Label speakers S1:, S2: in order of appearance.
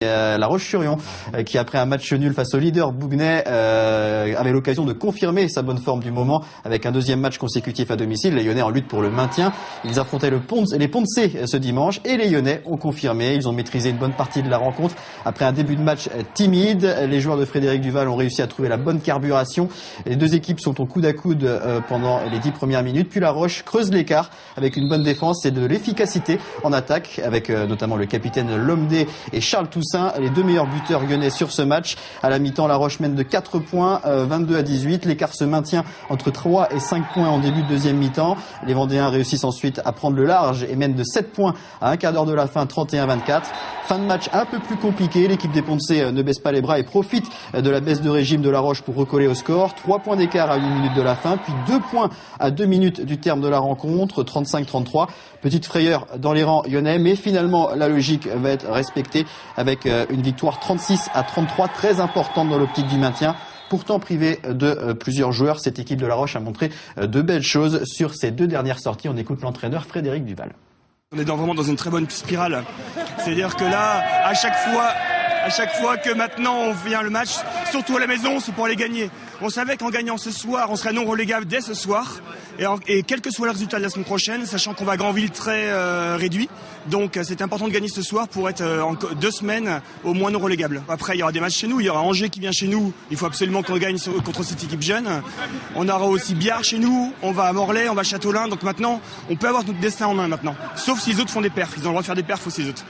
S1: La Roche-sur-Yon qui après un match nul face au leader Bougnay avait l'occasion de confirmer sa bonne forme du moment avec un deuxième match consécutif à domicile. Les Lyonnais en lutte pour le maintien. Ils affrontaient les Poncé ce dimanche et les Lyonnais ont confirmé. Ils ont maîtrisé une bonne partie de la rencontre. Après un début de match timide, les joueurs de Frédéric Duval ont réussi à trouver la bonne carburation. Les deux équipes sont au coude à coude pendant les 10 premières minutes. Puis la Roche creuse l'écart avec une bonne défense et de l'efficacité en attaque avec notamment le capitaine Lomdé et Charles Toussaint, les deux meilleurs buteurs lyonnais sur ce match. À la mi-temps, la Roche mène de 4 points, 22-18. L'écart se maintient entre 3 et 5 points en début de deuxième mi-temps. Les Vendéens réussissent ensuite à prendre le large et mènent de 7 points à un quart d'heure de la fin, 31-24. Fin de match un peu plus compliqué. L'équipe des Poncé ne baisse pas les bras et profite de la baisse de régime de la Roche pour recoller au score. 3 points d'écart à 8 minutes de la fin, puis 2 points à 2 minutes du terme de la rencontre, 35-33. Petite frayeur dans les rangs lyonnais, mais finalement la logique va être respectée avec une victoire 36-33, très importante dans l'optique du maintien. Pourtant privée de plusieurs joueurs, cette équipe de la Roche a montré de belles choses sur ses 2 dernières sorties. On écoute l'entraîneur Frédéric Duval.
S2: On est vraiment dans une très bonne spirale. C'est-à-dire que là, à chaque fois que maintenant on vient le match, surtout à la maison, c'est pour aller gagner. On savait qu'en gagnant ce soir, on serait non relégable dès ce soir. Et quel que soit le résultat de la semaine prochaine, sachant qu'on va à Granville très réduit. Donc c'est important de gagner ce soir pour être en 2 semaines au moins non relégable. Après il y aura des matchs chez nous, il y aura Angers qui vient chez nous. Il faut absolument qu'on gagne contre cette équipe jeune. On aura aussi Biard chez nous, on va à Morlaix, on va à Châteaulin. Donc maintenant, on peut avoir notre destin en main maintenant. Sauf si les autres font des perfs. Ils ont le droit de faire des perfs aussi les autres.